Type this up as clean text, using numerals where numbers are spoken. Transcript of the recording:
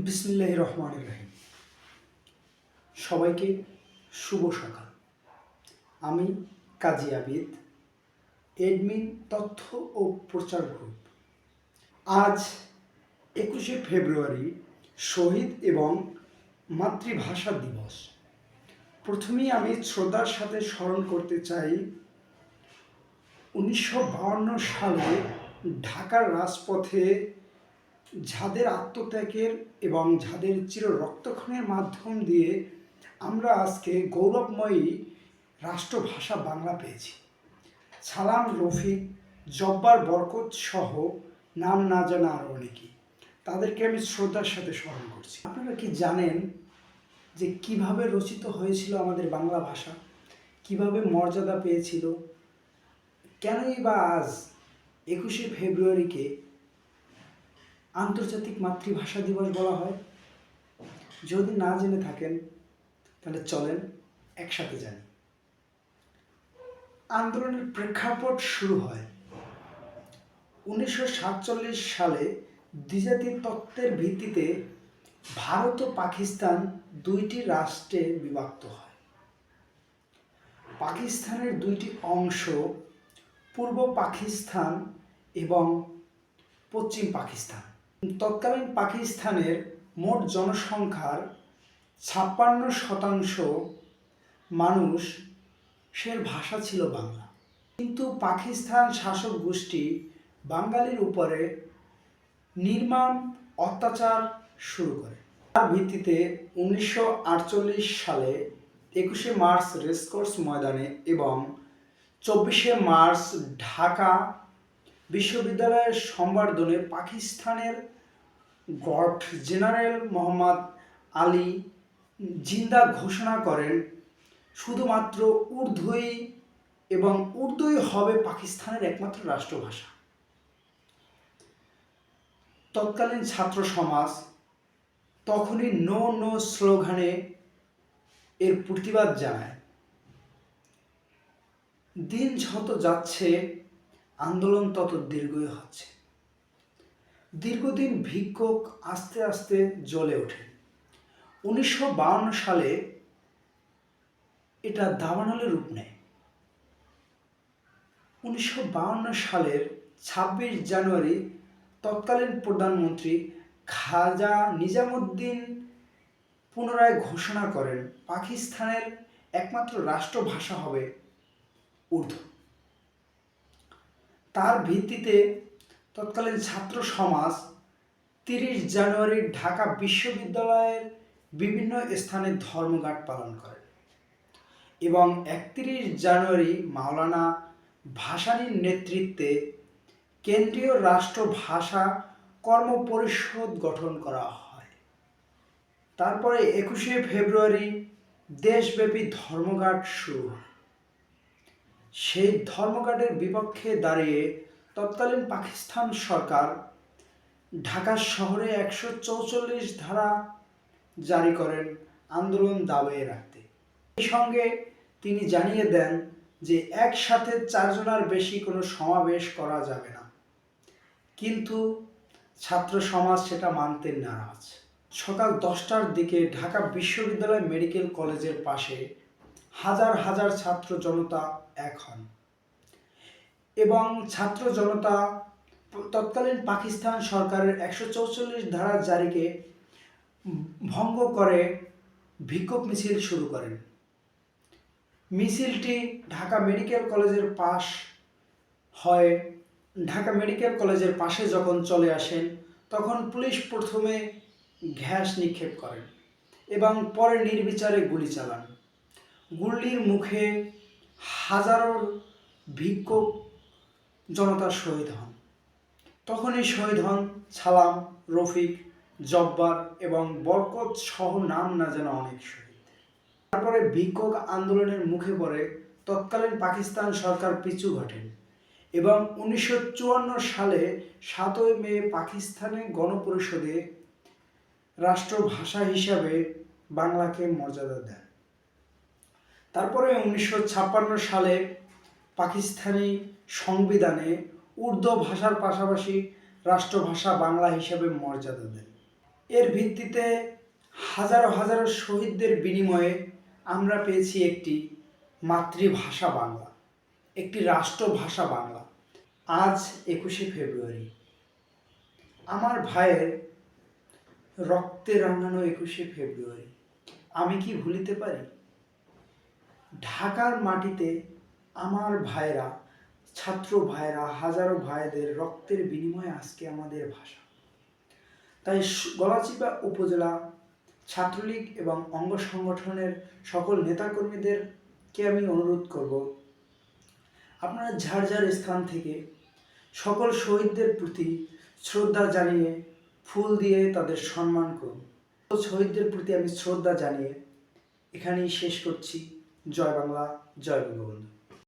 বিসমিল্লাহির রহমানির রহিম। সবাইকে শুভ সকাল। আমি কাজী আবিদ, এডমিন তথ্য ও প্রচার গ্রুপ। আজ 21শে ফেব্রুয়ারি শহীদ এবং মাতৃভাষা দিবস। প্রথমেই আমি শ্রদ্ধার সাথে স্মরণ করতে চাই 1952 সালে ঢাকার রাজপথে যাদের আত্মত্যাগের এবং যাদের চির রক্তক্ষরণের মাধ্যম দিয়ে আমরা আজকে গৌরবময়ী রাষ্ট্রভাষা বাংলা পেয়েছি। সালাম, রফিক, জব্বার, বরকত সহ নাম না জানা আরও অনেকেই, তাদেরকে আমি শ্রদ্ধার সাথে স্মরণ করছি। আপনারা কি জানেন যে কিভাবে রচিত হয়েছিল আমাদের বাংলা ভাষা, কিভাবে মর্যাদা পেয়েছিল? কেনই বা আজ 21শে ফেব্রুয়ারিকে আন্তর্জাতিক মাতৃভাষা দিবস বলা হয়? যদি না জেনে থাকেন তাহলে চলেন একসাথে জানি। আন্দোলনের প্রেক্ষাপট শুরু হয় 1947 সালে দ্বিজাতি তত্ত্বের ভিত্তিতে ভারত ও পাকিস্তান দুইটি রাষ্ট্রে বিভক্ত হয়। পাকিস্তানের দুইটি অংশ, পূর্ব পাকিস্তান এবং পশ্চিম পাকিস্তান। তৎকালীন পাকিস্তানের মোট জনসংখ্যার 56% মানুষের ভাষা ছিল বাংলা। কিন্তু পাকিস্তান শাসক গোষ্ঠী বাঙালির উপরে নির্মম অত্যাচার শুরু করে। তার ভিত্তিতে 1948 সালে 21শে মার্চ রেসকোর্স ময়দানে এবং 24শে মার্চ ঢাকা বিশ্ববিদ্যালয়ের সংবর্ধনে পাকিস্তানের গভর্নর জেনারেল মোহাম্মদ আলী জিন্দা ঘোষণা করেন শুধুমাত্র উর্দুই এবং উর্দুই হবে পাকিস্তানের একমাত্র রাষ্ট্রভাষা। তৎকালীন ছাত্র সমাজ তখনই নো নো স্লোগানে এর প্রতিবাদ জানায়। দিন যত যাচ্ছে আন্দোলন তত দীর্ঘই হচ্ছে। দীর্ঘদিন ভিক্ষুক আস্তে আস্তে জ্বলে ওঠে। 1952 সালে এটা দাবানলের রূপ নেয়। 1952 সালের 26 জানুয়ারি তৎকালীন প্রধানমন্ত্রী খাজা নিজামুদ্দিন পুনরায় ঘোষণা করেন পাকিস্তানের একমাত্র রাষ্ট্রভাষা হবে উর্দু। তার ভিত্তিতে তৎকালীন ছাত্র সমাজ 30 জানুয়ারি ঢাকা বিশ্ববিদ্যালয়ের বিভিন্ন স্থানে ধর্মঘট পালন করে এবং 31 জানুয়ারি মাওলানা ভাসানীর নেতৃত্বে কেন্দ্রীয় রাষ্ট্রভাষা কর্মপরিষদ গঠন করা হয়। তারপরে 21শে ফেব্রুয়ারি দেশব্যাপী ধর্মঘট শুরু হয়। সেই ধর্মঘটের বিপক্ষে দাঁড়িয়ে তৎকালীন পাকিস্তান সরকার ঢাকা শহরে 144 ধারা জারি করেন আন্দোলন দাবিয়ে রাখতে। এই সঙ্গে তিনি জানিয়ে দেন যে একসাথে 4 জনের বেশি কোনো সমাবেশ করা যাবে না। কিন্তু ছাত্র সমাজ সেটা মানতে নারাজ। সকাল 10টার দিকে ঢাকা বিশ্ববিদ্যালয় মেডিকেল কলেজের পাশে হাজার হাজার ছাত্র জনতা এক হন এবং ছাত্র জনতা তৎকালীন পাকিস্তান সরকারের 144 ধারা জারিকে ভঙ্গ করে বিক্ষোভ মিছিল শুরু করেন। মিছিলটি ঢাকা মেডিকেল কলেজের পাশ হয়। ঢাকা মেডিকেল কলেজের পাশে যখন চলে আসেন তখন পুলিশ প্রথমে গ্যাস নিক্ষেপ করেন এবং পরে নির্বিচারে গুলি চালান। গুলির মুখে হাজারো ভিক্ষুক জনতা শহীদ হন। তখনই শহীদ হন সালাম, রফিক, জব্বার এবং বরকত সহ নাম না জানা অনেক শহীদ। তারপরে ভিক্ষুক আন্দোলনের মুখে পড়ে তৎকালীন পাকিস্তান সরকার পিছু ঘটেন এবং 1954 সালে 7ই মে পাকিস্তানে গণপরিষদে রাষ্ট্রভাষা হিসাবে বাংলাকে মর্যাদা দেন। তারপরে 1956 সালে পাকিস্তানি সংবিধানে উর্দু ভাষার পাশাপাশি রাষ্ট্রভাষা বাংলা হিসাবে মর্যাদা দেন। এর ভিত্তিতে হাজারো হাজারো শহীদদের বিনিময়ে আমরা পেয়েছি একটি মাতৃভাষা বাংলা, একটি রাষ্ট্রভাষা বাংলা। আজ 21শে ফেব্রুয়ারি, আমার ভাইয়ের রক্তে রাঙানো 21শে ফেব্রুয়ারি আমি কি ভুলিতে পারি? ঢাকার মাটিতে আমার ভাইরা, ছাত্র ভাইরা, হাজারো ভাইদের রক্তের বিনিময়ে আজকে আমাদের ভাষা। তাই গলাচিপা উপজেলা ছাত্রলীগ এবং অঙ্গ সংগঠনের সকল নেতাকর্মীদেরকে আমি অনুরোধ করব, আপনারা ঝাড় ঝাড় স্থান থেকে সকল শহীদদের প্রতি শ্রদ্ধা জানিয়ে ফুল দিয়ে তাদের সম্মান করুন। শহীদদের প্রতি আমি শ্রদ্ধা জানিয়ে এখানেই শেষ করছি। জয় বাংলা, জয় বঙ্গবন্ধু।